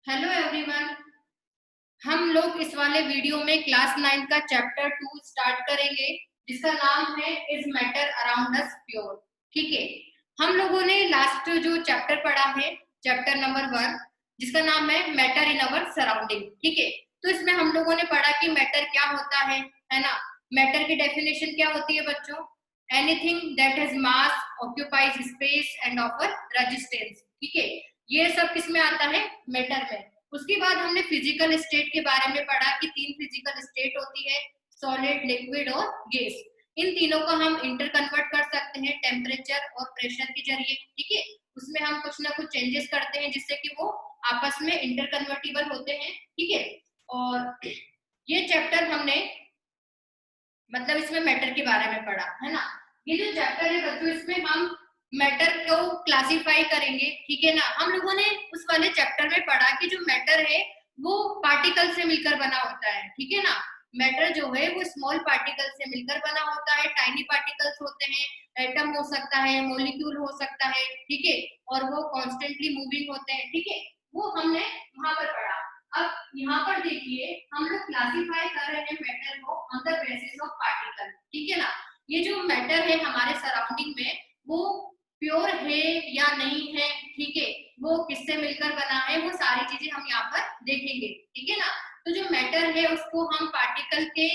Hello everyone. हम लोग इस वाले वीडियो में क्लास 9 का चैप्टर 2 स्टार्ट करेंगे जिसका नाम है is matter around us pure. ठीक है, हम लोगों ने लास्ट जो चैप्टर पढ़ा है चैप्टर नंबर 1 जिसका नाम है मैटर इन अवर सराउंडिंग। ठीक है, तो इसमें हम लोगों ने पढ़ा कि मैटर क्या होता है ना। मैटर की डेफिनेशन क्या होती है बच्चों? Anything that has mass, occupies space and offer resistance. ठीक है, ये सब किस में आता है? मैटर में। उसके बाद हमने फिजिकल स्टेट के बारे में पढ़ा कि 3 फिजिकल स्टेट होती है, सॉलिड, लिक्विड और गैस। इन तीनों को हम इंटर कन्वर्ट कर सकते हैं टेम्परेचर और प्रेशर के जरिए। ठीक है, उसमें हम कुछ ना कुछ चेंजेस करते हैं जिससे कि वो आपस में इंटर कन्वर्टिबल होते हैं। ठीक है, और ये चैप्टर हमने मतलब इसमें मैटर के बारे में पढ़ा है ना। ये जो चैप्टर है बच्चों, इसमें हम मैटर को क्लासिफाई करेंगे। ठीक है ना, हम लोगों ने उस वाले चैप्टर में पढ़ा कि जो मैटर है वो पार्टिकल से मिलकर बना होता है। ठीक है ना, मैटर जो है वो स्मॉल पार्टिकल से मिलकर बना होता है। टाइनी पार्टिकल्स होते हैं, एटम हो सकता है, मॉलिक्यूल हो सकता है। ठीक है, और वो कॉन्स्टेंटली मूविंग होते हैं। ठीक है, वो हमने वहां पर पढ़ा। अब यहाँ पर देखिए हम लोग क्लासिफाई कर रहे हैं मैटर को on the basis of particle. ठीक है ना, ये जो मैटर है हमारे सराउंडिंग में वो प्योर है या नहीं है। ठीक है, वो किससे मिलकर बना है, वो सारी चीजें हम यहाँ पर देखेंगे। ठीक है ना, तो जो मैटर है उसको हम पार्टिकल के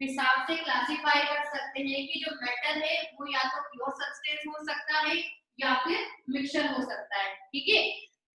हिसाब से क्लासिफाई कर सकते हैं कि जो मैटर है वो या तो प्योर सब्सटेंस हो सकता है या फिर मिक्सचर हो सकता है। ठीक है,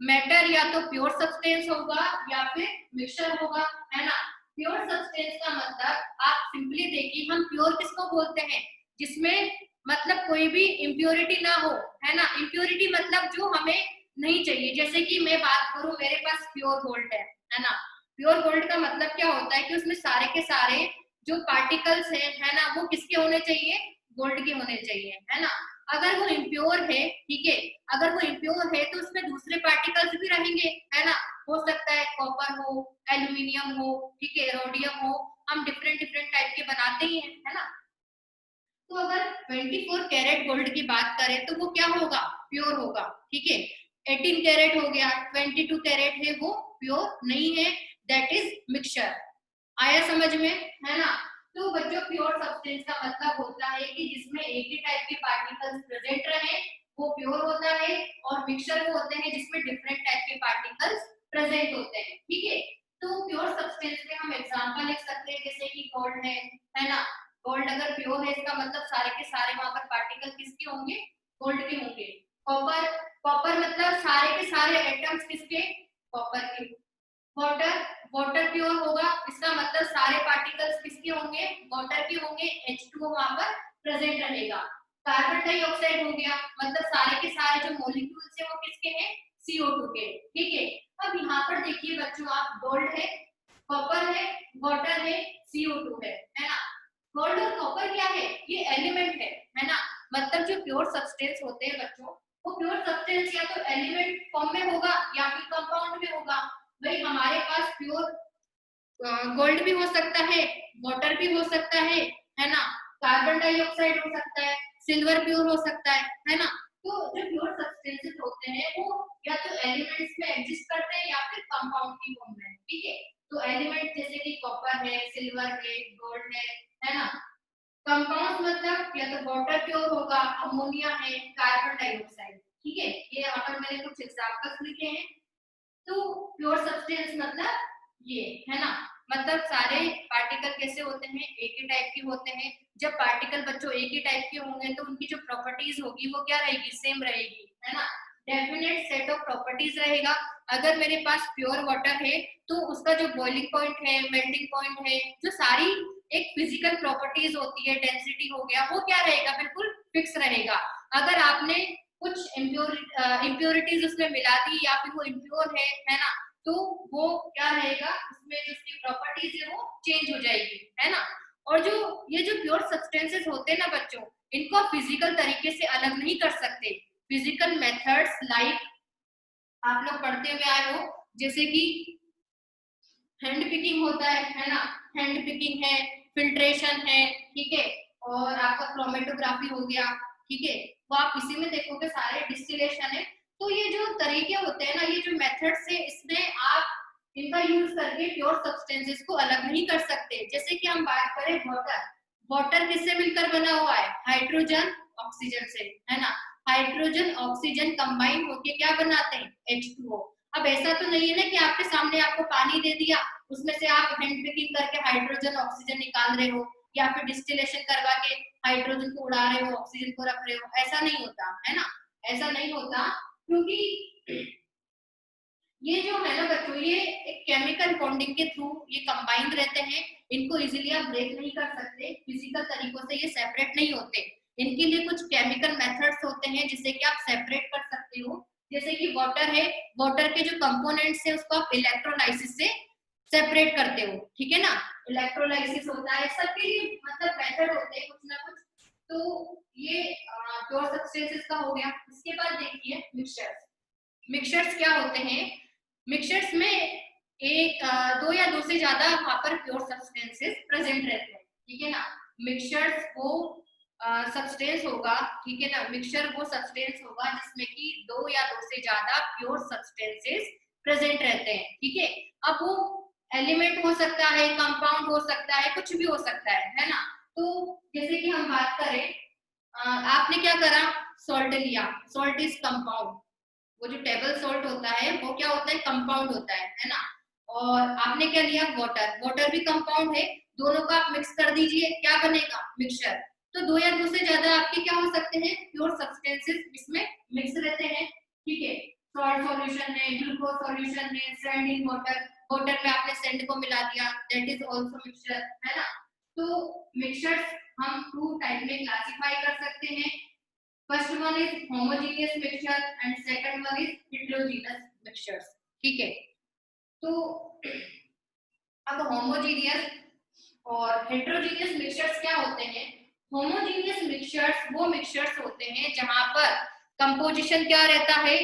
मैटर या तो प्योर सब्सटेंस होगा या फिर मिक्सचर होगा, है ना। प्योर सब्सटेंस का मतलब आप सिंपली देखिए, हम प्योर किसको बोलते हैं? जिसमें मतलब कोई भी इम्प्योरिटी ना हो, है ना। इम्प्योरिटी मतलब जो हमें नहीं चाहिए। जैसे कि मैं बात करूं, मेरे पास प्योर गोल्ड है ना। प्योर गोल्ड का मतलब क्या होता है कि उसमें सारे के सारे जो पार्टिकल्स है ना, वो किसके होने चाहिए? गोल्ड के होने चाहिए, है ना। अगर वो इम्प्योर है, ठीक है, अगर वो इम्प्योर है तो उसमें दूसरे पार्टिकल्स भी रहेंगे, है ना। हो सकता है कॉपर हो, एल्यूमिनियम हो, ठीक है, रोडियम हो। हम डिफरेंट डिफरेंट टाइप के बनाते ही हैं, है ना। तो अगर 24 कैरेट गोल्ड की बात करें तो वो क्या होगा? प्योर होगा। ठीक है, 18 कैरेट हो गया, 22 कैरेट है वो प्योर नहीं है, दैट इज मिक्सचर। आया समझ में, है ना। तो बच्चों प्योर सब्सटेंस का मतलब होता है कि जिसमें एक ही टाइप के पार्टिकल्स प्रेजेंट रहे, वो प्योर होता है। और मिक्सचर वो होते हैं जिसमें डिफरेंट टाइप के पार्टिकल्स प्रेजेंट होते हैं। ठीक है, तो प्योर सब्सटेंस में हम एग्जांपल लिख सकते हैं जैसे कि गोल्ड है ना। गोल्ड अगर प्योर है इसका मतलब सारे के सारे वहां पर पार्टिकल किसके होंगे? गोल्ड के होंगे। कॉपर, कॉपर मतलब सारे के सारे एटम्स किसके? कॉपर के। वाटर, वाटर प्योर होगा, इसका मतलब सारे पार्टिकल्स किसके होंगे? वाटर के होंगे। H2O वहां पर प्रेजेंट रहेगा। कार्बन डाइऑक्साइड हो गया, मतलब सारे के सारे जो मॉलिक्यूल्स है वो किसके हैं? CO2 के। ठीक है, अब यहाँ पर देखिए बच्चों, आप गोल्ड है, कॉपर है, वाटर है, CO2 है ना। गोल्ड और कॉपर क्या है? ये एलिमेंट है ना। मतलब जो प्योर सब्सटेंस होते हैं बच्चों, वो प्योर सब्सटेंस या तो एलिमेंट फॉर्म में होगा या फिर कंपाउंड में होगा। भाई हमारे पास प्योर गोल्ड भी हो सकता है, वाटर भी हो सकता है ना। कार्बन डाइऑक्साइड हो सकता है, सिल्वर प्योर हो सकता है ना। तो जो प्योर सब्सटेंसेस होते हैं वो या तो एलिमेंट्स में एग्जिस्ट करते हैं या फिर कंपाउंड की फॉर्म में। ठीक है, तो एलिमेंट जैसे कि कॉपर है, सिल्वर है, गोल्ड है ना। कंपाउंड मतलब या तो वाटर प्योर होगा, अमोनिया है, कार्बन डाइऑक्साइड। ठीक है, ये यहाँ पर मैंने कुछ एग्जांपल्स लिखे हैं। तो प्योर सब्सटेंस मतलब ये है ना। मतलब सारे पार्टिकल कैसे होते हैं? एक ही टाइप के होते हैं। जब पार्टिकल बच्चों एक ही टाइप के होंगे तो उनकी जो प्रॉपर्टीज होगी वो क्या रहेगी? सेम रहेगी, है ना। डेफिनेट सेट ऑफ प्रॉपर्टीज रहेगा। अगर मेरे पास प्योर वाटर है तो उसका जो बॉइलिंग पॉइंट है, मेल्टिंग पॉइंट है, जो सारी एक फिजिकल प्रॉपर्टीज होती है, डेंसिटी हो गया, वो क्या रहेगा? बिल्कुल फिक्स रहेगा। अगर आपने कुछ इम्प्योरिटीज उसमें मिला दी या फिर वो इम्प्योर है ना, तो वो क्या रहेगा? उसमें जो उसकी प्रॉपर्टीज है वो चेंज हो जाएगी, है ना। और जो ये जो प्योर सब्सटेंसेस होते हैं ना बच्चों, इनको आप फिजिकल तरीके से अलग नहीं कर सकते। फिजिकल मेथड्स लाइक आप लोग पढ़ते हुए आए हो, जैसे कि हैंड पिकिंग होता है ना। हैंड पिकिंग है, फिल्ट्रेशन है, ठीक है, और आपका क्रोमेटोग्राफी हो गया। ठीक है, वो आप इसी में देखोगे, सारे डिस्टिलेशन है। तो ये जो तरीके होते हैं ना, ये जो मेथड्स है, इसमें आप के प्योर सब्सटेंसेस को अलग नहीं कर सकते। जैसे कि हम बात करें वाटर, वाटर किससे मिलकर बना हुआ है? हाइड्रोजन ऑक्सीजन से, है ना। हाइड्रोजन ऑक्सीजन कंबाइन होके क्या बनाते हैं? H2O। अब ऐसा तो नहीं है ना कि आपके सामने आपको पानी दे दिया, उसमें से आप हैंड पिकिंग करके हाइड्रोजन ऑक्सीजन निकाल रहे हो, या फिर डिस्टिलेशन करवा के हाइड्रोजन को उड़ा रहे हो, ऑक्सीजन को रख रहे हो। ऐसा नहीं होता है ना, ऐसा नहीं होता, क्योंकि ये जो है ना बच्चों, ये एक केमिकल बॉन्डिंग के थ्रू ये कंबाइंड रहते हैं। इनको इजीली आप ब्रेक नहीं कर सकते, फिजिकल तरीकों से ये सेपरेट नहीं होते। इनके लिए कुछ केमिकल मेथड्स होते हैं जिससे कि आप सेपरेट कर सकते हो। जैसे कि वाटर है, वाटर के जो कंपोनेंट्स है उसको आप इलेक्ट्रोलाइसिस से सेपरेट करते हो, ठीक है ना। इलेक्ट्रोलाइसिस होता है, सबके लिए मतलब मेथड होते हैं कुछ ना कुछ। तो ये प्योर सब्सटेंसेस का हो गया। इसके बाद देखिए मिक्सचर्स। मिक्सचर्स क्या होते हैं? मिक्सचर्स में एक दो या दो से ज्यादा वहां पर प्योर सब्सटेंसेस प्रेजेंट रहते हैं, ठीक है ना। मिक्सचर्स वो सब्सटेंस होगा, ठीक है ना। मिक्सचर वो सब्सटेंस होगा जिसमें कि दो या दो से ज्यादा प्योर सब्सटेंसेस प्रेजेंट रहते हैं, ठीक है। अब वो एलिमेंट हो सकता है, कंपाउंड हो सकता है, कुछ भी हो सकता है ना। तो जैसे कि हम बात करें, आपने क्या करा? सॉल्ट लिया, सॉल्ट इज कंपाउंड। वो जो टेबल सॉल्ट होता है वो क्या होता है? कंपाउंड होता है ना। और आपने क्या लिया? वाटर, वाटर भी कंपाउंड है। दोनों को आप मिक्स कर दीजिए, क्या बनेगा? मिक्सचर। तो दो या दो से ज्यादा आपके क्या हो सकते हैं? प्योर सब्सटेंसेस इसमें मिक्स रहते हैं, ठीक है। सॉल्ट सॉल्यूशन है, ग्लूकोज सॉल्यूशन है, सैंड इन वाटर, वाटर में आपने सैंड को मिला दिया, दैट इज आल्सो मिक्सचर, है ना। तो मिक्सचर्स हम टू टाइप में क्लासिफाई कर सकते हैं। First one is homogeneous mixture and second one is heterogeneous mixtures, ठीक है। तो अब होमोजेनियस और हेटेरोजेनियस मिक्सचर्स क्या होते हैं? होमोजेनियस मिक्सचर्स वो मिक्सचर्स होते हैं जहां पर कंपोजिशन क्या रहता है?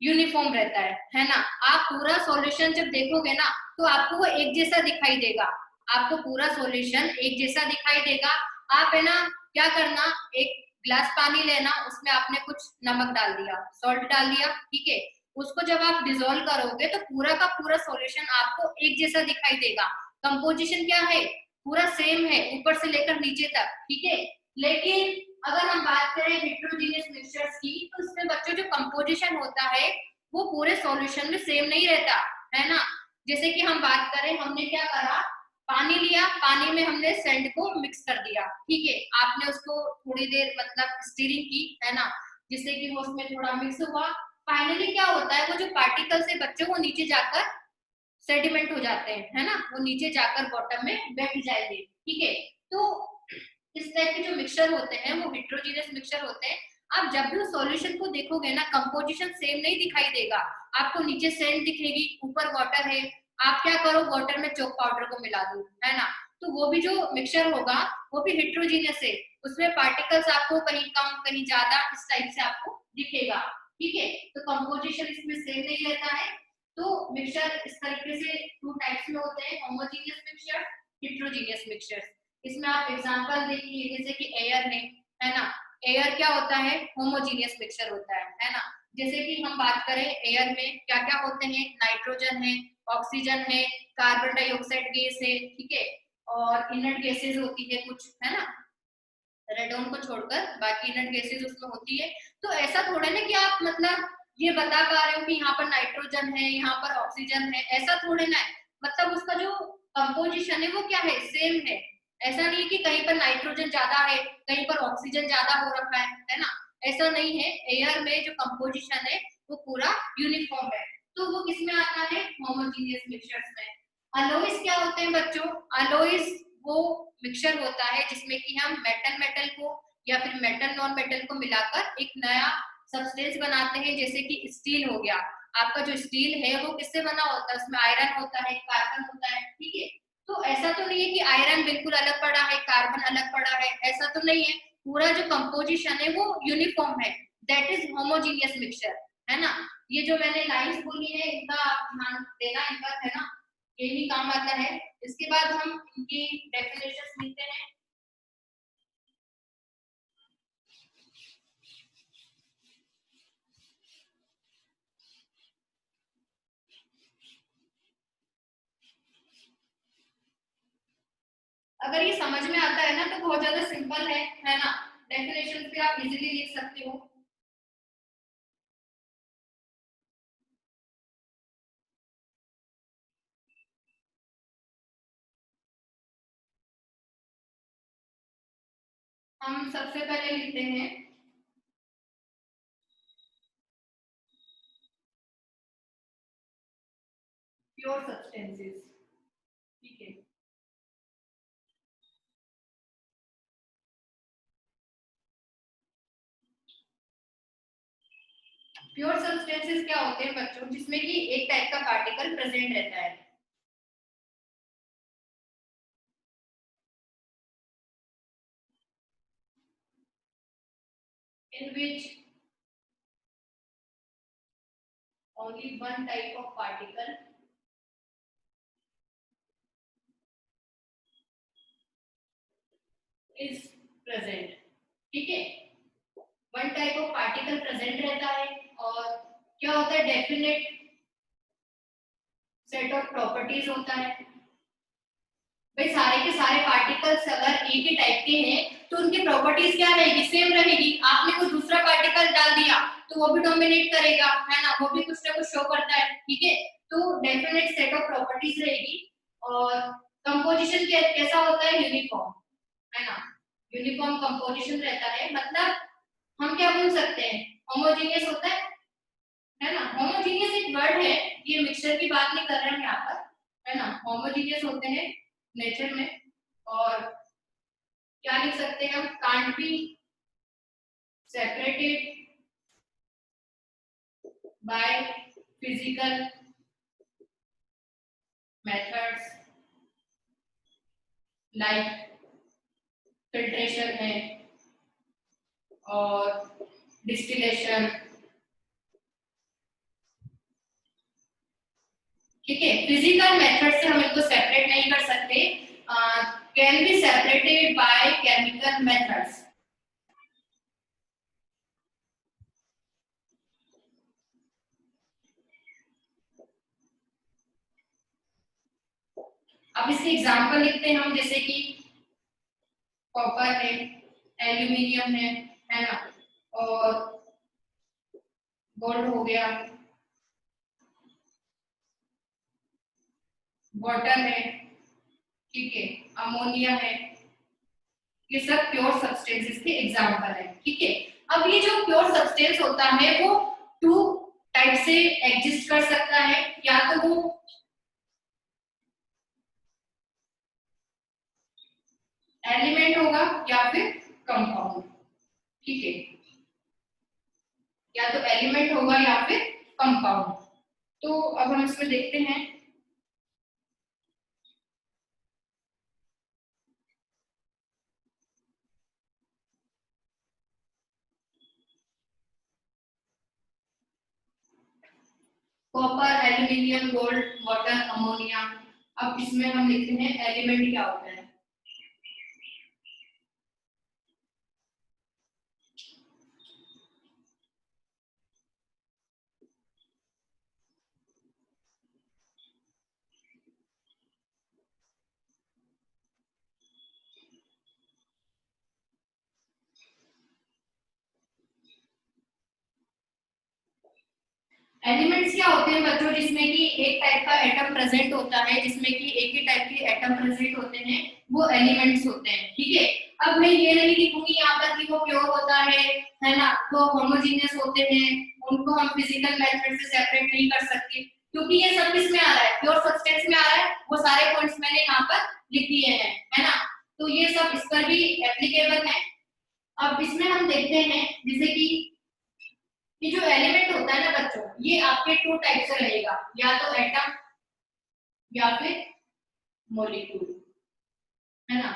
यूनिफॉर्म रहता है ना। आप पूरा सॉल्यूशन जब देखोगे ना तो आपको वो एक जैसा दिखाई देगा, आपको पूरा सॉल्यूशन एक जैसा दिखाई देगा। आप है ना क्या करना, एक गिलास पानी लेना, उसमें आपने कुछ नमक डाल दिया, सॉल्ट डाल दिया, ठीक है। उसको जब आप डिसॉल्व करोगे तो पूरा का पूरा सॉल्यूशन आपको एक जैसा दिखाई देगा। कंपोजिशन क्या है? पूरा सेम है ऊपर से लेकर नीचे तक, ठीक है। लेकिन अगर हम बात करें हेटेरोजेनियस मिक्सचर्स की, तो उसमें बच्चों जो कंपोजिशन होता है वो पूरे सॉल्यूशन में सेम नहीं रहता, है ना। जैसे कि हम बात करें, हमने क्या करा? पानी लिया, पानी में हमने सैंड को मिक्स कर दिया, ठीक है। आपने उसको थोड़ी देर मतलब स्टीरिंग की, है ना, जिससे कि वो उसमें थोड़ा मिक्स हुआ। फाइनली क्या होता है? वो जो पार्टिकल्स है बच्चों, वो नीचे जाकर सेडिमेंट हो जाते हैं, है ना। वो नीचे जाकर बॉटम में बैठ जाएंगे, ठीक है। तो इस टाइप के जो मिक्सचर होते हैं वो हेटेरोजेनियस मिक्सचर होते हैं। आप जब भी उस सॉल्यूशन को देखोगे ना, कंपोजिशन सेम नहीं दिखाई देगा। आपको नीचे सैंड दिखेगी, ऊपर वाटर है। आप क्या करो? वाटर में चॉक पाउडर को मिला दो, है ना। तो वो भी जो मिक्सचर होगा वो भी हेटेरोजेनियस है, उसमें पार्टिकल्स आपको कहीं कम कहीं ज्यादा इस टाइप से आपको दिखेगा, ठीक है। तो कंपोजिशन इसमें सेम नहीं रहता है। तो मिक्सचर इस तरीके से टू टाइप्स में होते हैं, होमोजेनियस मिक्सचर, हेटेरोजेनियस मिक्सचर। इसमें आप एग्जांपल देखिए, जैसे कि एयर है ना। एयर क्या होता है? होमोजेनियस मिक्सचर होता है ना। जैसे कि हम बात करें एयर में क्या क्या होते हैं? नाइट्रोजन है, ऑक्सीजन है, कार्बन डाइऑक्साइड गैस है, ठीक है। और इनर्ट गैसेज होती है कुछ, है ना, रेडोन को छोड़कर बाकी इनर्ट गैसेज उसमें होती है। तो ऐसा थोड़ा ना कि आप मतलब ये बता पा रहे हो कि यहाँ पर नाइट्रोजन है, यहाँ पर ऑक्सीजन है, ऐसा थोड़े ना है। मतलब उसका जो कंपोजिशन है वो क्या है? सेम है। ऐसा नहीं है कि कहीं पर नाइट्रोजन ज्यादा है, कहीं पर ऑक्सीजन ज्यादा हो रखा है ना। ऐसा नहीं है। एयर में जो कंपोजिशन है वो पूरा यूनिफॉर्म है। तो वो किसमें आता है? होमोजेनियस मिक्सचर्स में। अलोइस क्या होते हैं बच्चों? अलोइस वो मिक्सचर होता है जिसमें कि हम मेटल मेटल को या फिर मेटल नॉन मेटल को मिलाकर एक नया सब्सटेंस बनाते हैं। जैसे कि स्टील हो गया, आपका जो स्टील है वो किससे बना होता है? उसमें आयरन होता है, कार्बन होता है, ठीक है। तो ऐसा तो नहीं है कि आयरन बिल्कुल अलग पड़ा है, कार्बन अलग पड़ा है, ऐसा तो नहीं है। पूरा जो कंपोजिशन है वो यूनिफॉर्म है, दैट इज होमोजीनियस मिक्सचर, है ना। ये जो मैंने लाइंस बोली है इनका ध्यान देना, इनका है ना यही काम आता है। इसके बाद हम इनकी डेफिनेशन लिखते हैं। अगर ये समझ में आता है ना तो बहुत ज्यादा सिंपल है ना। डेफिनेशन भी आप इजीली लिख सकते हो। हम सबसे पहले लिखते हैं प्योर सब्सटेंसेस। ठीक है, प्योर सब्सटेंसेस क्या होते हैं बच्चों, जिसमें कि एक टाइप का पार्टिकल प्रेजेंट रहता है। In which only one type of particle is present। ठीक है, one type of particle present रहता है और क्या होता है, डेफिनेट सेट ऑफ प्रॉपर्टीज होता है। भाई सारे के सारे पार्टिकल्स अगर एक ही टाइप के हैं तो उनकी प्रॉपर्टीज क्या रहेगी, सेम रहेगी। आपने कोई दूसरा पार्टिकल डाल दिया तो वो भी डोमिनेट करेगा, है ना, वो भी कुछ ना कुछ शो करता है। ठीक है, तो डेफिनेट सेट ऑफ प्रॉपर्टीज रहेगी। और कंपोजिशन कैसा होता है, यूनिफॉर्म, है ना, यूनिफॉर्म कंपोजिशन रहता है। मतलब हम क्या बोल सकते हैं, होमोजेनियस होता है ना। होमोजेनियस एक वर्ड है, ये मिक्सचर की बात नहीं कर रहे हैं यहाँ पर, है ना। होमोजेनियस होते हैं नेचर में। और क्या लिख सकते हैं हम, can't be separated by physical methods like filtration है और डिस्टिलेशन। ठीक है, फिजिकल मेथड से हम इनको सेपरेट नहीं कर सकते, can be separated by chemical methods. अब इसके एग्जांपल लिखते हैं हम, जैसे कि कॉपर है, एल्यूमिनियम है ना, और गोल्ड हो गया, वाटर है, ठीक है, अमोनिया है। ये सब प्योर सब्सटेंसेस के एग्जांपल है। ठीक है, अब ये जो प्योर सब्सटेंस होता है वो टू टाइप से एग्जिस्ट कर सकता है, या तो वो एलिमेंट होगा या फिर कंपाउंड। ठीक है, या तो एलिमेंट होगा या फिर कंपाउंड। तो अब हम इसमें देखते हैं, copper, aluminium, gold, water, ammonia. अब इसमें हम लिखते हैं एलिमेंट क्या होता है। एलिमेंट्स क्या होते हैं बच्चों, जिसमें कि एक टाइप का एटम प्रेजेंट होता है, जिसमें कि एक ही टाइप के एटम प्रेजेंट होते हैं, वो एलिमेंट्स होते हैं। ठीक है, अब मैं ये नहीं लिखूंगी यहाँ पर कि वो प्योर होता है ना, वो होमोजेनियस होते हैं, उनको हम फिजिकल मेथड से सेपरेट नहीं कर सकते, क्योंकि ये सब किस में आ रहा है, प्योर सब्सटेंस में आ रहा है। वो सारे पॉइंट्स मैंने यहाँ पर लिख दिए हैं, है ना, तो ये सब इस पर भी एप्लीकेबल है। अब इसमें हम देखते हैं, जैसे कि ये जो एलिमेंट होता है ना बच्चों, ये आपके टू टाइप से रहेगा, या तो एटम या फिर मॉलिक्यूल, है ना,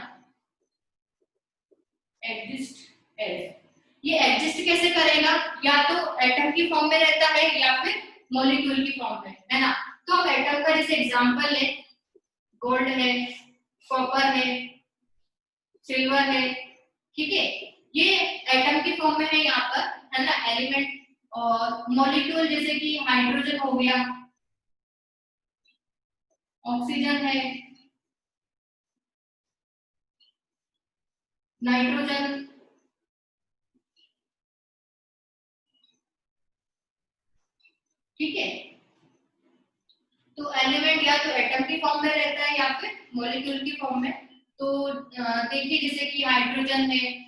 एग्जिस्ट एज। ये एग्जिस्ट कैसे करेगा, या तो एटम की फॉर्म में रहता है या फिर मॉलिक्यूल की फॉर्म में, है ना। तो अब एटम का जैसे एग्जांपल है, गोल्ड है, कॉपर है, सिल्वर है। ठीक है, ये एटम की फॉर्म में है यहाँ पर, है ना, एलिमेंट। और मॉलिक्यूल जैसे कि हाइड्रोजन हो गया, ऑक्सीजन है, नाइट्रोजन, ठीक है। तो एलिमेंट या तो एटम की फॉर्म में रहता है या फिर मॉलिक्यूल की फॉर्म में। तो देखिए जैसे कि हाइड्रोजन है,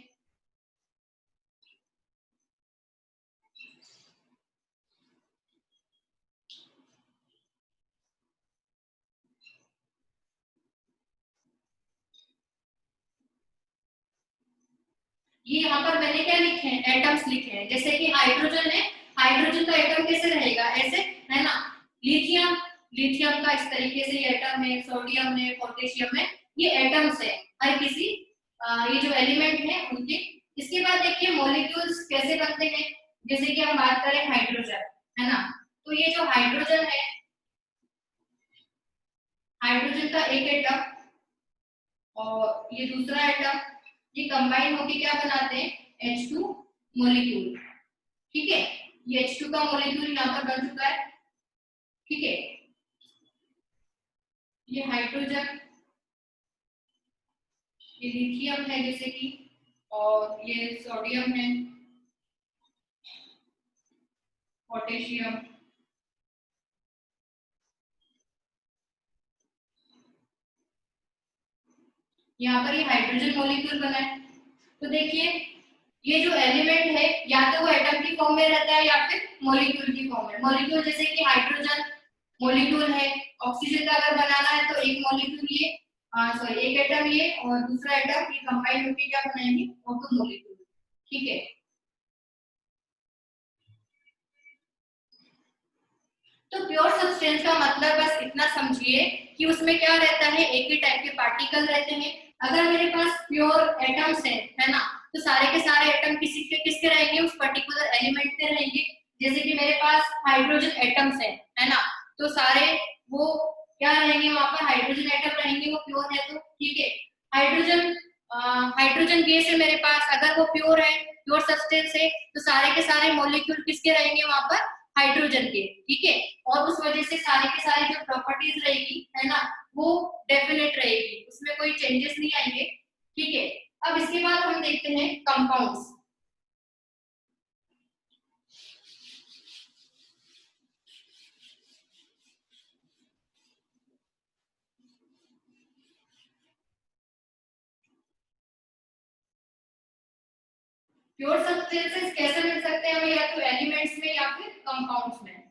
ये यहाँ पर मैंने क्या लिखे हैं, एटम्स लिखे हैं। जैसे कि हाइड्रोजन है, हाइड्रोजन का एटम कैसे रहेगा, ऐसे, है ना। लिथियम, लिथियम का इस तरीके से ये एटम है, सोडियम है, पोटेशियम है, ये एटम्स है हर किसी ये जो एलिमेंट है उनके। इसके बाद देखिए मॉलिक्यूल्स कैसे बनते हैं। जैसे कि हम बात करें हाइड्रोजन, है ना। तो ये जो हाइड्रोजन है, हाइड्रोजन का एक एटम और ये दूसरा एटम, ये कंबाइन होके क्या बनाते हैं, H2 मॉलिक्यूल, ठीक है। ये H2 का मॉलिक्यूल यहाँ पर बन चुका है, ठीक है। ये हाइड्रोजन, ये लिथियम है जैसे कि, और ये सोडियम है, पोटेशियम, यहाँ पर ये हाइड्रोजन मॉलिक्यूल बना है। तो देखिए ये जो एलिमेंट है या तो वो एटम की फॉर्म में रहता है या फिर मॉलिक्यूल की फॉर्म में। मॉलिक्यूल जैसे कि हाइड्रोजन मॉलिक्यूल है, ऑक्सीजन का अगर बनाना है तो एक मॉलिक्यूल ये, सॉरी एक एटम ये और दूसरा एटम ये कंबाइन होकर क्या बनाएंगे, ऑटो मॉलिक्यूल, ठीक है। तो प्योर सब्सटेंस का मतलब बस इतना समझिए कि उसमें क्या रहता है, एक ही टाइप के पार्टिकल रहते हैं। अगर मेरे पास प्योर एटम्स है ना, तो सारे के सारे एटम किसके रहेंगे, उस पर्टिकुलर एलिमेंट के रहेंगे। जैसे कि मेरे पास हाइड्रोजन एटम्स है ना, तो सारे वो क्या रहेंगे, वहां पर हाइड्रोजन एटम रहेंगे, वो प्योर है तो, ठीक है। हाइड्रोजन हाइड्रोजन गैस है मेरे पास, अगर वो प्योर है, प्योर सब्सटेंस है, तो सारे के सारे मॉलिक्यूल किसके रहेंगे वहां पर, हाइड्रोजन के, ठीक है। और उस वजह से सारे के सारे जो प्रॉपर्टीज रहेगी, है ना, वो डेफिनेट रहेगी, उसमें कोई चेंजेस नहीं आएंगे, ठीक है। अब इसके बाद हम देखते हैं कंपाउंड्स। प्योर सब्सटेंसेस कैसे मिल सकते हैं हमें, या तो एलिमेंट्स में या फिर कंपाउंड्स में।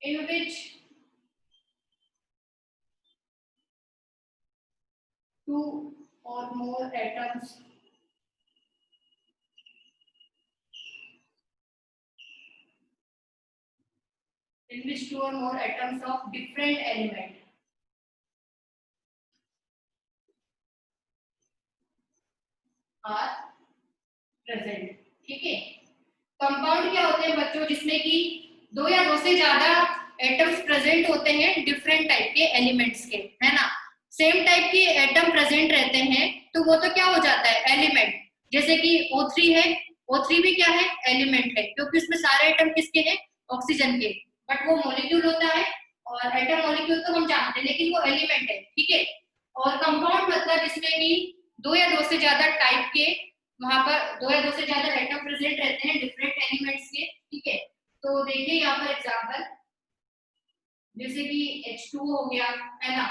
इन विच टू और मोर atoms in which two or more atoms of different element are present, ठीक है। कंपाउंड क्या होते हैं बच्चों, जिसमें कि दो या दो से ज्यादा एटम्स प्रेजेंट होते हैं डिफरेंट टाइप के एलिमेंट्स के, है ना। सेम टाइप के एटम प्रेजेंट रहते हैं तो वो तो क्या हो जाता है, एलिमेंट। जैसे कि O3 है, O3 भी क्या है, एलिमेंट है, क्योंकि उसमें सारे एटम किसके हैं, ऑक्सीजन के। बट वो मॉलिक्यूल होता है, और एटम मॉलिक्यूल तो हम जानते हैं, लेकिन वो एलिमेंट है, ठीक है। और कंपाउंड मतलब जिसमें कि दो या दो से ज्यादा टाइप के, वहां पर दो या दो से ज्यादा एटम प्रेजेंट रहते हैं डिफरेंट एलिमेंट्स के, ठीक है। तो देखिए यहाँ पर एग्जांपल, जैसे कि H2O हो गया, है ना।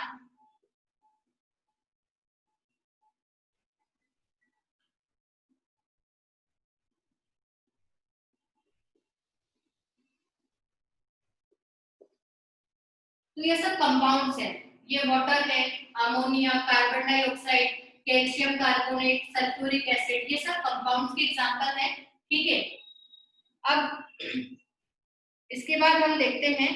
तो ये सब कंपाउंड्स हैं। ये वाटर है, ammonia, carbon dioxide, calcium carbonate, sulphuric acid, ये सब कंपाउंड्स के एग्जांपल हैं, ठीक है। अब इसके बाद हम देखते हैं,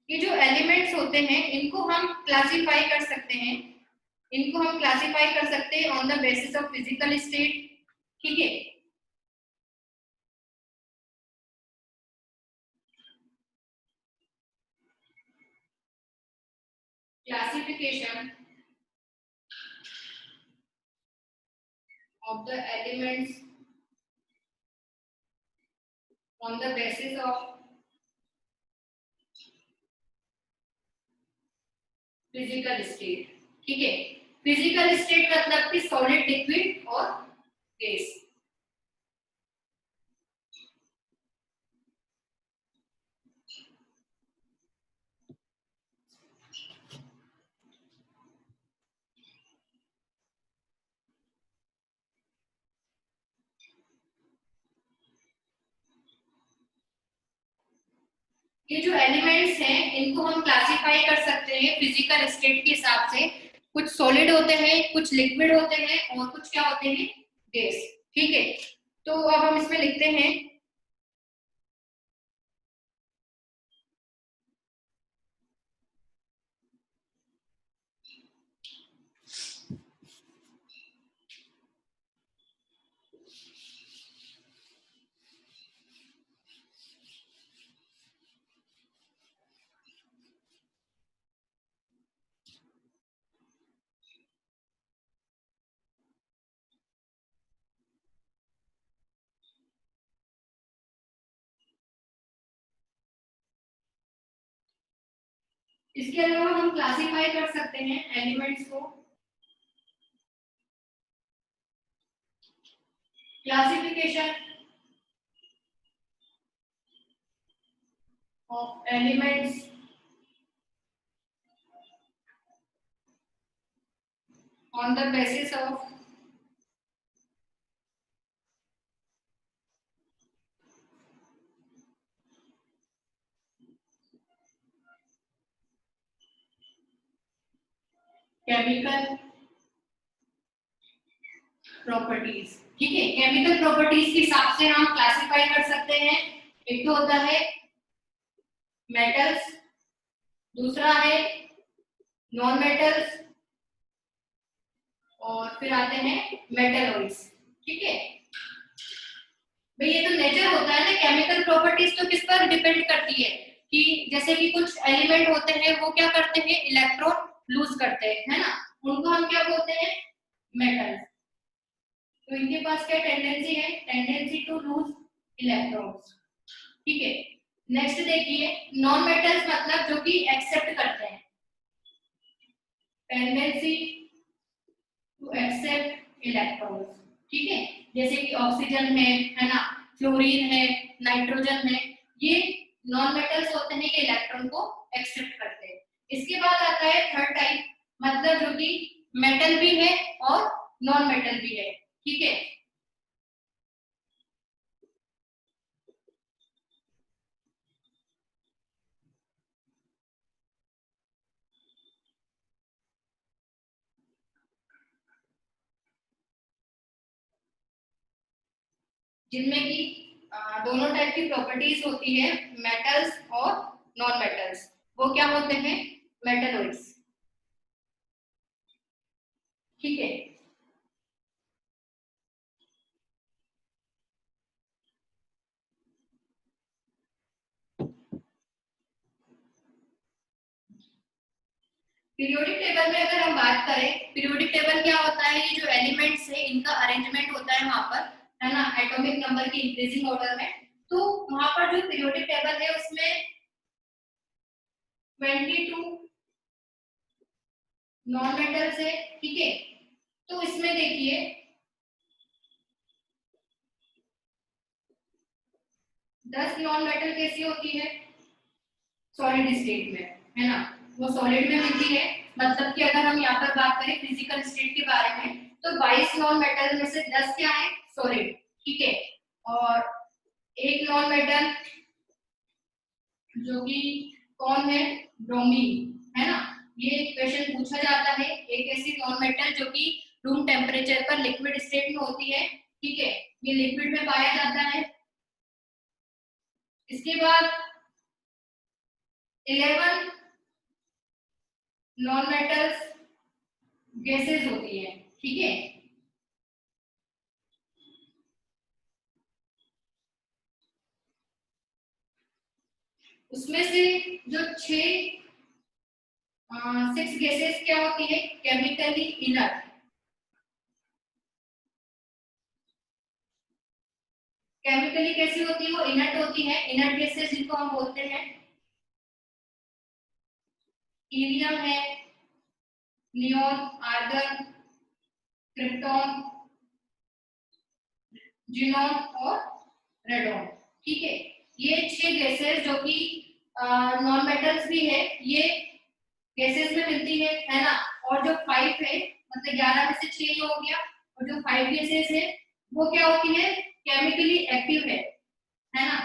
ये जो एलिमेंट्स होते हैं इनको हम क्लासिफाई कर सकते हैं, इनको हम क्लासिफाई कर सकते हैं on the basis of physical state, ठीक है। Classification of the elements on the basis of physical state. ठीक है, फिजिकल स्टेट मतलब कि सॉलिड, लिक्विड और गैस। ये जो एलिमेंट्स हैं इनको हम क्लासिफाई कर सकते हैं फिजिकल स्टेट के हिसाब से। कुछ सॉलिड होते हैं, कुछ लिक्विड होते हैं और कुछ क्या होते हैं, गैस। ठीक है, तो अब हम इसमें लिखते हैं इसके अलावा हम क्लासिफाई कर सकते हैं एलिमेंट्स को। Classification of elements on the basis of chemical properties. ठीक है, केमिकल प्रॉपर्टीज के हिसाब से हम क्लासिफाई कर सकते हैं। एक तो होता है मेटल्स, दूसरा है नॉन मेटल्स और फिर आते हैं मेटलॉइड्स। ठीक है भाई, ये तो नेचर होता है ना। केमिकल प्रॉपर्टीज तो किस पर डिपेंड करती है कि जैसे कि कुछ एलिमेंट होते हैं वो क्या करते हैं, इलेक्ट्रॉन लूज करते हैं, है ना, उनको हम क्या बोलते हैं, मेटल्स। तो इनके पास क्या टेंडेंसी है, टेंडेंसी टू लूज इलेक्ट्रॉन्स। ठीक है, नेक्स्ट देखिए नॉन मेटल्स मतलब जो कि एक्सेप्ट करते हैं, टेंडेंसी टू एक्सेप्ट इलेक्ट्रॉन्स। ठीक है, जैसे कि ऑक्सीजन है ना, फ्लोरीन है, नाइट्रोजन है, ये नॉन मेटल्स होते हैं, ये इलेक्ट्रॉन को एक्सेप्ट करते हैं। इसके बाद आता है थर्ड टाइप, मतलब जो कि मेटल भी है और नॉन मेटल भी है। ठीक है, जिनमें कि दोनों टाइप की प्रॉपर्टीज होती है, मेटल्स और नॉन मेटल्स। वो क्या होते हैं, मेटलॉइड्स। ठीक है, पीरियोडिक टेबल में अगर हम बात करें, पीरियोडिक टेबल क्या होता है, ये जो एलिमेंट्स है इनका अरेंजमेंट होता है वहां पर, है ना, एटॉमिक नंबर की इंक्रीजिंग ऑर्डर में। तो वहां पर जो पीरियोडिक टेबल है उसमें 22 नॉन मेटल्स है। ठीक है, तो इसमें देखिए 10 नॉन मेटल कैसी होती है, सॉलिड स्टेट में, है ना, वो सॉलिड में मिलती है। मतलब कि अगर हम यहाँ पर बात करें फिजिकल स्टेट के बारे में, तो 22 नॉन मेटल में से 10 क्या है, सॉलिड। ठीक है, और एक नॉन मेटल जो कि कौन है, ब्रोमीन, है ना। ये क्वेश्चन पूछा जाता है, एक ऐसी नॉन मेटल जो कि रूम टेम्परेचर पर लिक्विड स्टेट में होती है। ठीक है, ये लिक्विड में पाया जाता है। इसके बाद 11 नॉन मेटल्स गैसेस होती है। ठीक है, उसमें से जो 6 गैसेस क्या होती है, केमिकली इनर्ट। केमिकली कैसी होती है, वो इनर्ट होती है। इनर्ट गैसेस जिनको हम बोलते हैं हीलियम है, नियोन, आर्गन, क्रिप्टॉन, जिनोन और रेडॉन। ठीक है, ये 6 गैसेस जो कि नॉन मेटल्स भी है, ये गैसेस में मिलती है ना। और जो 5 है, मतलब 11 में से 6 हो गया, और जो 5 गैसेस है वो क्या होती है, केमिकली एक्टिव है ना।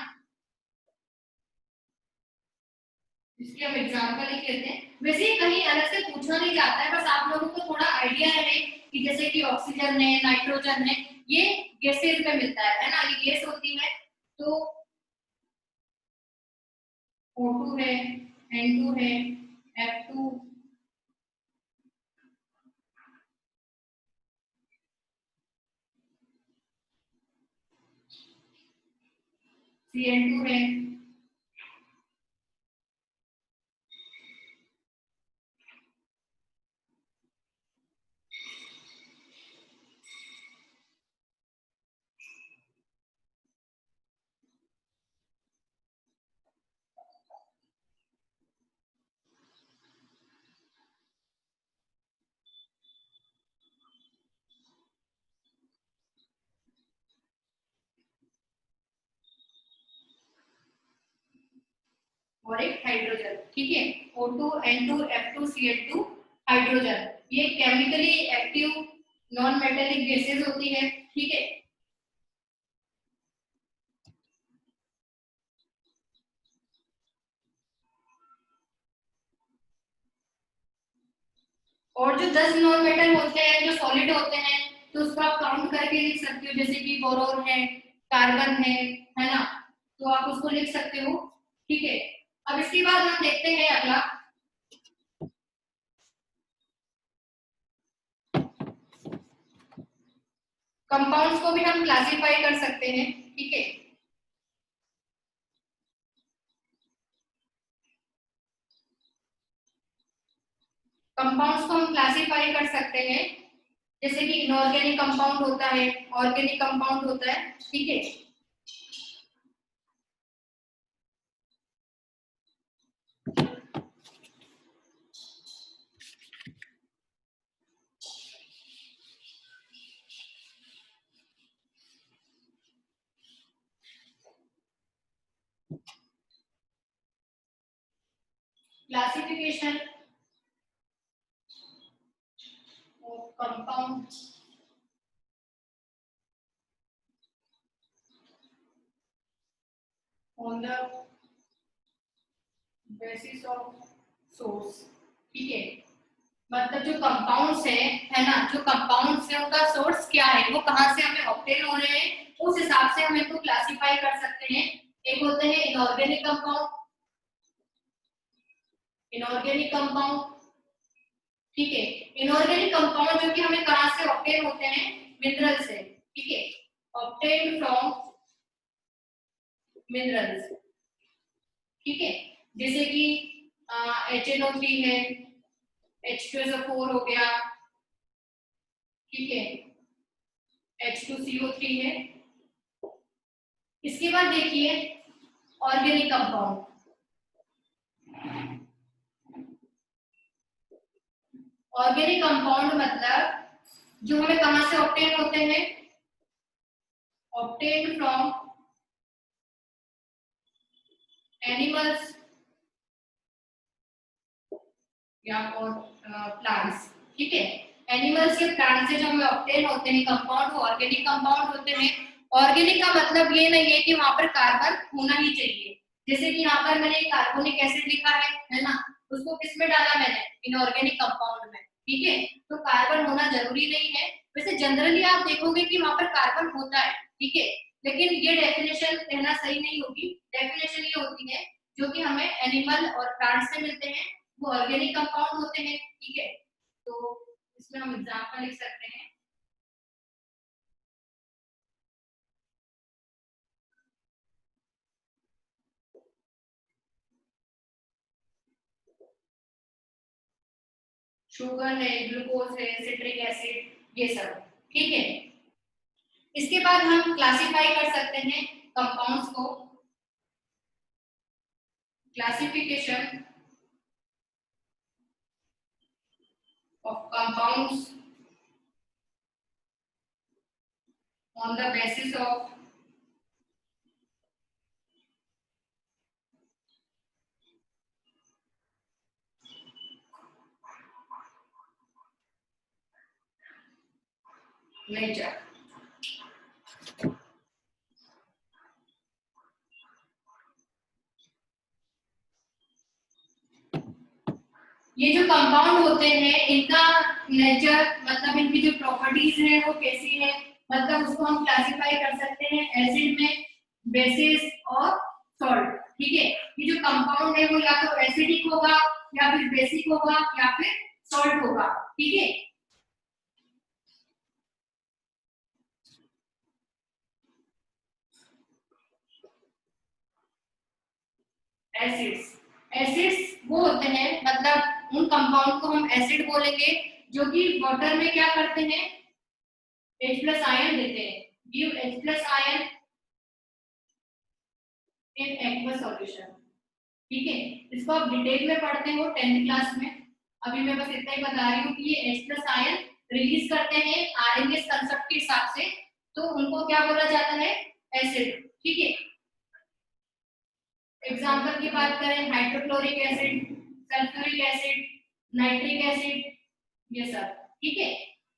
इसकी हम एग्जांपल लिख लेते हैं। वैसे ही कहीं अलग से पूछा नहीं जाता है, बस आप लोगों को थोड़ा आइडिया है कि जैसे कि ऑक्सीजन है, नाइट्रोजन है, ये गैसेस में मिलता है ना, ये गैस होती है। तो O2 है, N2 है, F2, Cl2 है, और एक हाइड्रोजन। ठीक है, O2, N2, F2, Cl2, hydrogen, ये chemically active non metallic gases होती है। ठीक है, और जो 10 नॉन मेटल होते हैं जो सॉलिड होते हैं, तो उसको आप काउंट करके लिख सकते हो, जैसे कि बोरोन है, कार्बन है ना, तो आप उसको लिख सकते हो। ठीक है, अब इसके बाद हम देखते हैं अगला, कंपाउंड्स को भी हम क्लासिफाई कर सकते हैं। ठीक है, कंपाउंड्स को हम क्लासिफाई कर सकते हैं, जैसे कि इनऑर्गेनिक कंपाउंड होता है, ऑर्गेनिक कंपाउंड होता है। ठीक है, classification of compound on the basis of source. ठीक है, मतलब जो कंपाउंड्स है ना, जो कंपाउंड्स है उनका सोर्स क्या है, वो कहाँ से हमें ऑब्टेन हो रहे हैं, उस हिसाब से हम इनको क्लासिफाई कर सकते हैं। एक होते हैं इनऑर्गेनिक कंपाउंड, इनऑर्गेनिक कंपाउंड। ठीक है, इनऑर्गेनिक कंपाउंड जो कि हमें कहाँ से ऑब्टेन होते हैं, मिनरल से। ठीक है, ऑब्टेन फ्रॉम मिनरल्स। ठीक है, जैसे कि HNO3 है, H2SO4 हो गया। ठीक है, H2CO3 है। इसके बाद देखिए ऑर्गेनिक कंपाउंड। ऑर्गेनिक कंपाउंड मतलब जो हमें कहां से ऑब्टेन होते हैं, ऑब्टेन फ्रॉम एनिमल्स या और प्लांट्स। ठीक है, एनिमल्स या प्लांट से जो हमें ऑब्टेन होते हैं कंपाउंड, वो ऑर्गेनिक कंपाउंड होते हैं। ऑर्गेनिक का मतलब ये नहीं है कि वहां पर कार्बन होना ही चाहिए, जैसे कि यहाँ पर मैंने कार्बोनिक एसिड लिखा है ना, उसको किसमें डाला मैंने, इनऑर्गेनिक कंपाउंड में। ठीक है, तो कार्बन होना जरूरी नहीं है। वैसे जनरली आप देखोगे कि वहां पर कार्बन होता है। ठीक है, लेकिन ये डेफिनेशन कहना सही नहीं होगी। डेफिनेशन ये होती है जो कि हमें एनिमल और प्लांट से मिलते हैं, वो ऑर्गेनिक कंपाउंड होते हैं। ठीक है, तो इसमें हम एग्जांपल लिख सकते हैं, शुगर है, ग्लूकोज है, सिट्रिक एसिड, ये सब। ठीक है, इसके बाद हम क्लासिफाई कर सकते हैं कंपाउंड्स को। Classification of compounds on the basis of nature. ये जो कंपाउंड होते हैं इनका नेचर मतलब इनकी जो प्रॉपर्टीज है वो कैसी है, मतलब उसको हम क्लासिफाई कर सकते हैं एसिड में, बेसिस और सॉल्ट। ठीक है, ये जो कंपाउंड है वो या तो एसिडिक होगा या फिर बेसिक होगा या फिर सॉल्ट होगा। ठीक है, एसिड्स, एसिड्स वो होते हैं मतलब उन कंपाउंड को हम एसिड बोलेंगे जो कि वाटर में क्या करते हैं, H प्लस आयन देते हैं, give H plus ion in aqueous solution. ठीक है, इसको आप डिटेल में पढ़ते हो 10th क्लास में, अभी मैं बस इतना ही बता रही हूँ कि ये H प्लस आयन रिलीज करते हैं आरएनएस कंसेप्ट के हिसाब से, तो उनको क्या बोला जाता है, एसिड। ठीक है, एग्जाम्पल की बात करें hydrochloric acid, sulphuric acid, nitric acid, ये सब। ठीक है,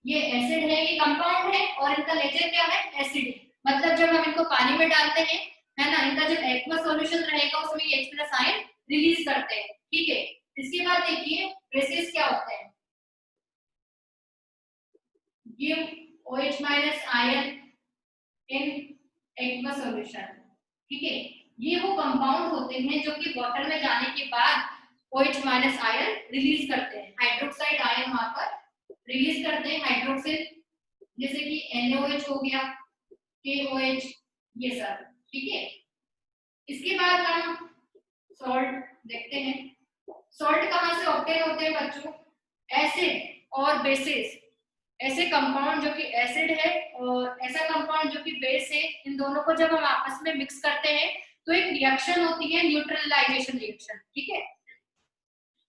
ये एसिड है, ये कंपाउंड है और इनका नेचर क्या है, एसिड। मतलब जब हम इनको पानी में डालते हैं, है ना, इनका जब एक्वस सॉल्यूशन रहेगा उसमें ये H प्लस आयन रिलीज करते हैं। ठीक है, इसके बाद देखिए बेसिस क्या होते हैं, give OH minus ion in aqueous solution. ठीक है, ये वो कंपाउंड होते हैं जो कि वाटर में जाने के बाद OH माइनस आयन रिलीज करते हैं, हाइड्रोक्साइड आयन वहां पर रिलीज करते हैं, हाइड्रोक्सिल, जैसे कि NaOH हो गया, KOH, ये सब। ठीक है, इसके बाद हम सॉल्ट देखते हैं। सॉल्ट कहां से ऑब्टेन होते हैं बच्चों, एसिड और बेसिस, ऐसे कंपाउंड जो कि एसिड है और ऐसा कंपाउंड जो कि बेस है, इन दोनों को जब हम आपस में मिक्स करते हैं तो एक रिएक्शन होती है न्यूट्रलाइजेशन रिएक्शन। ठीक है,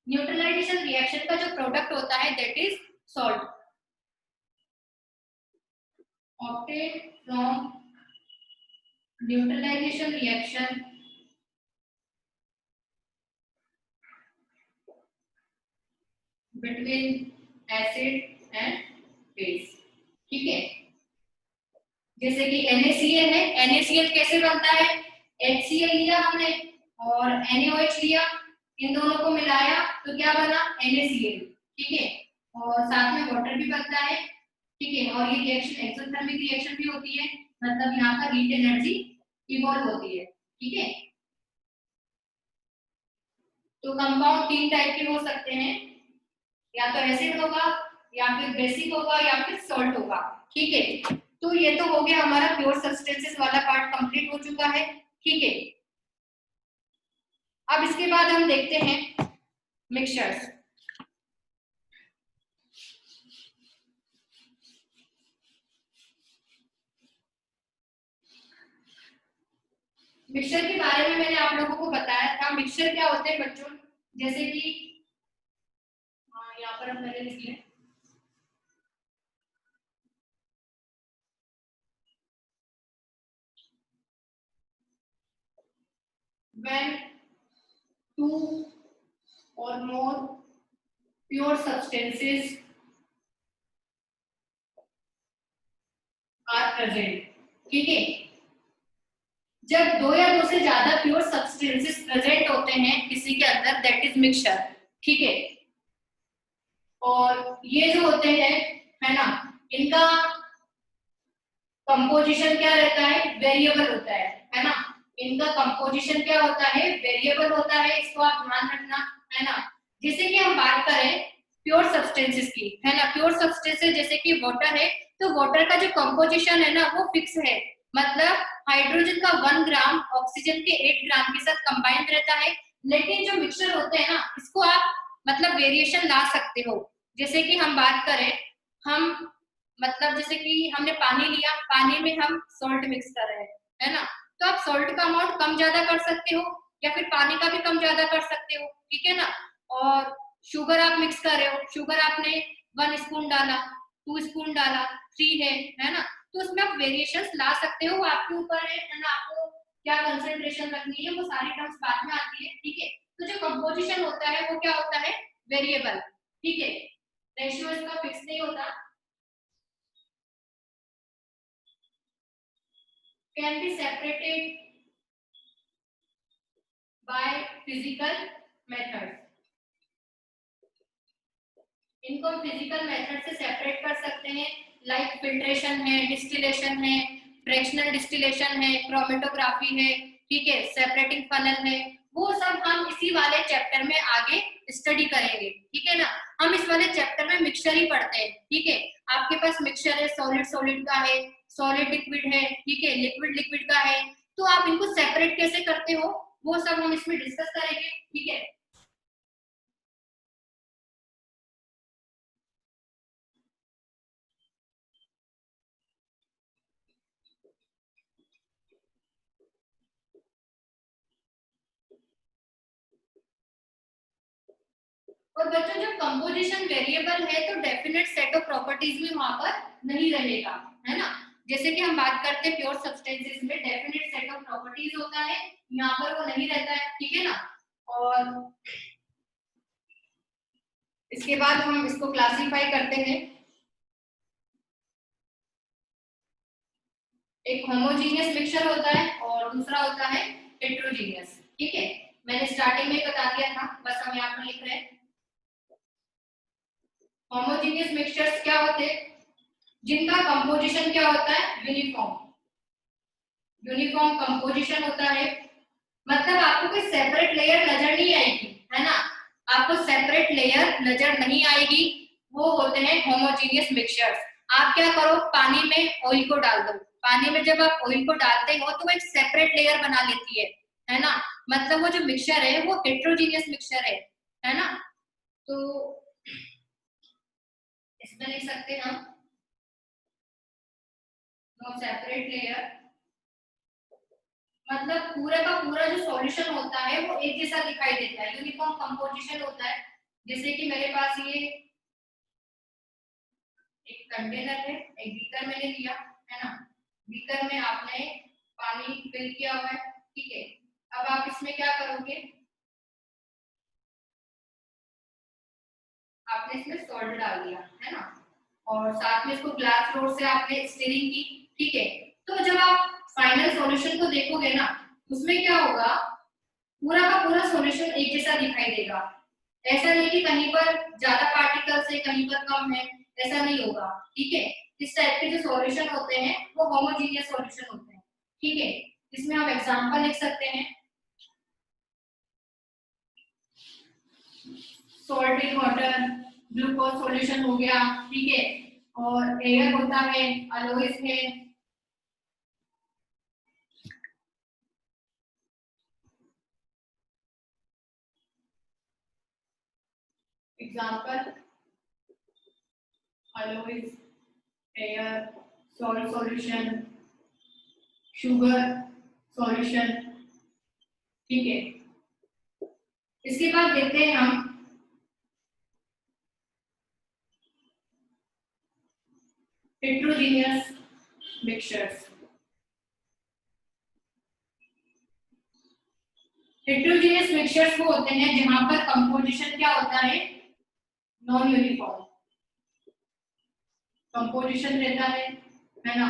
न्यूट्रलाइजेशन रिएक्शन का जो प्रोडक्ट होता है that is salt, obtain from neutralisation reaction between acid and base. ठीक है, जैसे कि NaCl है, NaCl कैसे बनता है, HCl लिया हमने और NaOH लिया, इन दोनों को मिलाया तो क्या बना, NaCl। ठीक है, और साथ में वाटर भी बनता है। ठीक है, और ये रिएक्शन एक्सोथर्मिक रिएक्शन भी होती है, मतलब यहाँ पर हीट एनर्जी इवॉल्व होती है। ठीक है, तो कंपाउंड तीन टाइप के हो सकते हैं, या तो एसिड होगा या फिर बेसिक होगा या फिर सॉल्ट होगा। ठीक है, तो ये तो हो गया हमारा प्योर सब्सटेंसेस वाला पार्ट कंप्लीट हो चुका है। ठीक है, अब इसके बाद हम देखते हैं मिक्सचर्स। मिक्सचर के बारे में मैंने आप लोगों को बताया था, मिक्सचर क्या होते हैं बच्चों, जैसे कि यहाँ पर हम पहले लिख लें, when two or more pure substances are present। ठीक है, जब दो या दो से ज्यादा प्योर सब्सटेंसेस प्रेजेंट होते हैं किसी के अंदर दैट इज मिक्सचर। ठीक है, और ये जो होते हैं, है ना, इनका कंपोजिशन क्या रहता है, वेरिएबल होता है ना, इनका कंपोजिशन क्या होता है, वेरिएबल होता है, इसको आप ध्यान रखना, है ना। जैसे कि हम बात करें प्योर सब्सटेंसेस की, है ना, प्योर सब्सटेंसेस जैसे कि वाटर है, तो वाटर का जो कंपोजिशन है ना वो फिक्स है, मतलब हाइड्रोजन का 1 ग्राम ऑक्सीजन के 8 ग्राम के साथ कंबाइंड रहता है। लेकिन जो मिक्सचर होते हैं ना इसको आप मतलब वेरिएशन ला सकते हो, जैसे कि हम बात करें, हम मतलब जैसे कि हमने पानी लिया, पानी में हम सॉल्ट मिक्स कर रहे हैं, है ना, तो आप सॉल्ट का अमाउंट कम ज्यादा कर सकते हो या फिर पानी का भी कम ज्यादा कर सकते हो, ठीक है ना। और शुगर आप मिक्स कर रहे हो, शुगर आपने 1 स्पून डाला, 2 स्पून डाला, 3 है ना, तो उसमें आप वेरिएशंस ला सकते हो, वो आपके ऊपर है ना, आपको क्या कंसेंट्रेशन रखनी है, वो सारी टर्म्स बाद में आती है, ठीक है। तो जो कंपोजिशन होता है वो क्या होता है, वेरिएबल, ठीक है, रेशियो इसका फिक्स नहीं होता, can be separated by physical methods, इनको हम फिजिकल मेथड से सेपरेट कर सकते हैं, लाइक फिल्ट्रेशन है, डिस्टिलेशन है, फ्रैक्शनल डिस्टिलेशन है, क्रोमेटोग्राफी है, ठीक है, सेपरेटिंग फनल है, वो सब हम इसी वाले चैप्टर में आगे स्टडी करेंगे, ठीक है ना। हम इस वाले चैप्टर में मिक्सचर ही पढ़ते हैं, ठीक है। आपके पास मिक्सचर है, सॉलिड सॉलिड का है, सॉलिड लिक्विड है, ठीक है, लिक्विड लिक्विड का है, तो आप इनको सेपरेट कैसे करते हो वो सब हम इसमें डिस्कस करेंगे, ठीक है। और बच्चों जब कंपोजिशन वेरिएबल है तो डेफिनेट सेट ऑफ प्रॉपर्टीज भी वहां पर नहीं रहेगा, है ना। जैसे कि हम बात करते हैं प्योर सब्सटेंसेस में डेफिनेट सेट ऑफ प्रॉपर्टीज होता है, यहाँ पर वो नहीं रहता है, ठीक है ना। और इसके बाद हम इसको क्लासिफाई करते हैं, एक होमोजीनियस मिक्सचर होता है और दूसरा होता है हेट्रोजीनियस, ठीक है। मैंने स्टार्टिंग में ही बता दिया था, बस हम यहाँ पर लिख रहे हैं। होमोजीनियस मिक्सचर्स क्या होते हैं, जिनका कंपोजिशन क्या होता है, यूनिफॉर्म, यूनिफॉर्म कंपोजिशन होता है, मतलब आपको कोई सेपरेट लेयर नजर नहीं आएगी, है ना, आपको सेपरेट लेयर नजर नहीं आएगी, वो होते हैं होमोजीनियस मिक्सचर्स। आप क्या करो, पानी में ऑयल को डाल दो, पानी में जब आप ऑयल को डालते हो तो वो एक सेपरेट लेयर बना लेती है ना, मतलब वो जो मिक्सचर है वो हेट्रोजीनियस मिक्सचर है ना। तो इसमें लिख सकते हैं हम, नो सेपरेट लेयर, मतलब पूरा का पूरा जो सॉल्यूशन होता है वो एक जैसा दिखाई देता है, यूनिफॉर्म कंपोजिशन होता है। जैसे कि मेरे पास ये एक कंटेनर है, एक बीकर मैंने लिया, है ना, बीकर में आपने पानी फिल किया हुआ है, ठीक है। अब आप इसमें क्या करोगे, आपने इसमें सॉल्ट डाल दिया, है ना, और साथ में इसको ग्लास रोड से आपने स्टीरिंग की, ठीक है। तो जब आप फाइनल सॉल्यूशन को देखोगे ना, उसमें क्या होगा, पूरा का पूरा सॉल्यूशन एक जैसा दिखाई देगा, ऐसा नहीं कि कहीं पर ज्यादा पार्टिकल्स है कहीं पर कम है, ऐसा नहीं होगा, ठीक है। इस टाइप के जो सॉल्यूशन होते हैं वो होमोजीनियस सॉल्यूशन होते हैं, ठीक है। इसमें हम एग्जांपल लिख सकते हैं, salt in water, glucose solution हो गया, ठीक है, और एयर होता है, अलोइस है, example alloys, air, salt solution, sugar solution, ठीक है। इसके बाद देखते हैं हम हेट्रोजीनियस मिक्सचर्स। हेट्रोजीनियस मिक्सचर्स वो होते हैं जहां पर कंपोजिशन क्या होता है, नॉन यूनिफॉर्म कंपोजिशन रहता है ना।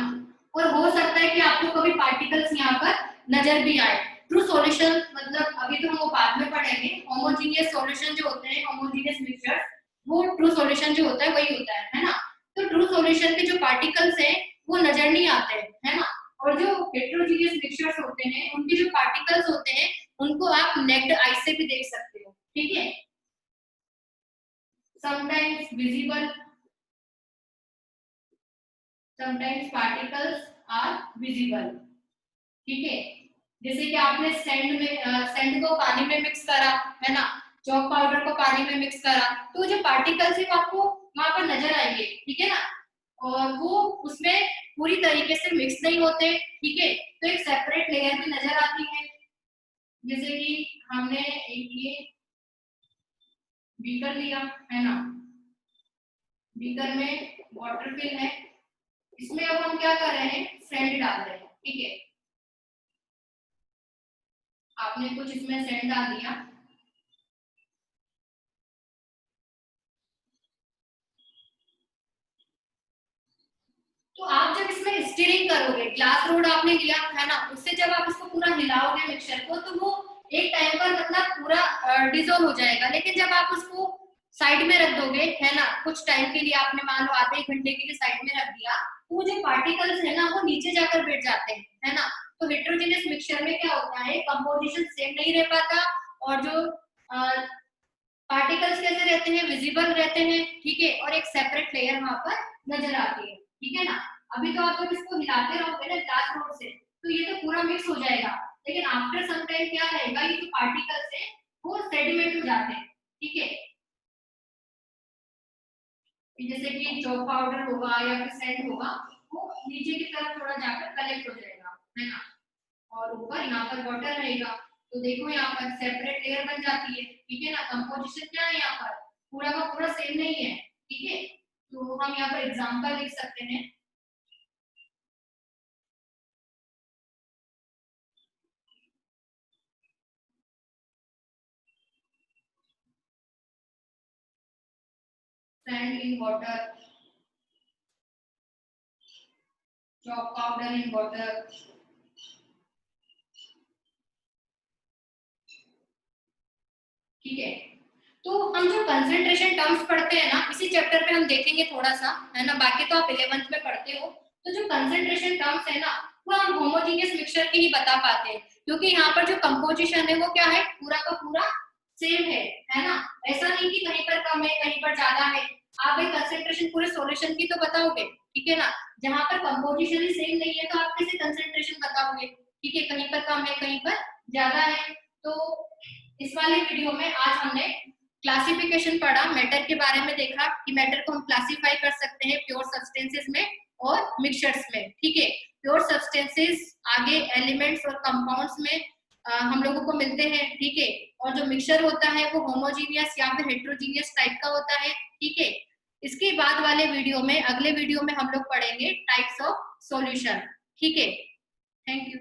और हो सकता है कि आपको कभी पार्टिकल्स यहाँ पर नजर भी आए, ट्रू सॉल्यूशन, मतलब अभी तो हम वो बाद में पढ़ेंगे, होमोजीनियस सॉल्यूशन जो होते हैं, होमोजीनियस मिक्सचर, वो ट्रू सॉल्यूशन जो होता है वही होता है ना। तो ट्रू सॉल्यूशन के जो पार्टिकल्स हैं वो नजर नहीं आते है ना, और जो हेट्रोजीनियस मिक्सचर्स होते हैं उनके जो पार्टिकल्स होते हैं उनको आप नेक्ड आई से भी देख सकते हो, ठीक है, sometimes visible, sometimes particles are visible, ठीक है। जैसे कि आपने सेंड में सेंड को पानी में मिक्स करा, है ना, चॉक पाउडर को पानी में मिक्स करा, तो जो पार्टिकल्स है वो आपको वहां पर नजर आएंगे, ठीक है ना। और वो उसमें पूरी तरीके से मिक्स नहीं होते, ठीक है। तो एक सेपरेट लेयर भी नजर आती है। जैसे कि हमने एक ये बीकर लिया है ना, बीकर में वाटर फिल है, इसमें अब हम क्या कर रहे हैं, सैंड डाल रहे हैं, ठीक है। आपने कुछ इसमें सैंड डाल दिया, तो आप जब इसमें स्टीयरिंग करोगे, ग्लास रोड आपने लिया है ना, उससे जब आप इसको पूरा हिलाओगे मिक्सचर को, तो वो एक टाइम पर मतलब पूरा डिजोल्व हो जाएगा। लेकिन जब आप उसको साइड में रख दोगे है ना, कुछ टाइम के लिए आपने मान लो आधे एक घंटे के लिए साइड में रख दिया, तो जो पार्टिकल्स है ना वो नीचे जाकर बैठ जाते हैं, है ना। तो हेट्रोजेनियस मिक्सचर में क्या होता है, कंपोजिशन सेम नहीं रह पाता, और जो पार्टिकल्स कैसे रहते हैं, विजिबल रहते हैं, ठीक है। और एक सेपरेट लेयर वहां पर नजर आती है, ठीक है ना। अभी तो आप जब इसको हिलाते रहोगे ना ग्लास रोड से, तो ये तो पूरा मिक्स हो जाएगा, लेकिन आफ्टर सम टाइम क्या रहेगा, ये जो पार्टिकल्स है वो सेडिमेंट हो जाते हैं, ठीक है। जैसे कि चॉक पाउडर होगा या फिर सैंड होगा, वो नीचे की तरफ थोड़ा जाकर कलेक्ट हो जाएगा, है ना। और ऊपर यहाँ पर वाटर रहेगा, तो देखो यहाँ पर सेपरेट लेयर बन जाती है, ठीक है ना। कंपोजिशन क्या है यहाँ पर, पूरा का पूरा सेम नहीं है, ठीक है। तो हम यहाँ पर एग्जांपल लिख सकते हैं, sand in water, chalk powder in water, ठीक है। तो हम जो कंसंट्रेशन टर्म्स पढ़ते हैं ना, इसी चैप्टर पे हम देखेंगे थोड़ा सा, है ना। बाकी तो आप 11th में पढ़ते हो। तो जो कंसंट्रेशन टर्म्स है ना, वो हम होमोजेनियस मिक्सचर के ही बता पाते हैं, क्योंकि यहाँ पर जो कंपोजिशन है वो क्या है, पूरा का पूरा सेम है ना। ऐसा नहीं कि कहीं पर कम है कहीं पर ज्यादा है। आप एक कंसंट्रेशन पूरे सॉल्यूशन की तो बताओगे, ठीक है ना। जहां पर कंपोजिशन ही सेम नहीं है, तो आप कैसे कंसंट्रेशन बताओगे, ठीक है। कहीं पर कम है कहीं पर ज्यादा है। तो इस वाले वीडियो में आज हमने क्लासिफिकेशन पढ़ा, मैटर के बारे में देखा कि मैटर को हम क्लासिफाई कर सकते हैं प्योर सब्सटेंसेस में और मिक्सचर्स में, ठीक है। प्योर सब्सटेंसेस आगे एलिमेंट्स और कंपाउंड्स में हम लोगों को मिलते हैं, ठीक है। और जो मिक्सचर होता है वो होमोजीनियस या फिर हेट्रोजीनियस टाइप का होता है, ठीक है। इसके बाद वाले वीडियो में, अगले वीडियो में हम लोग पढ़ेंगे टाइप्स ऑफ सॉल्यूशन, ठीक है। Thank you.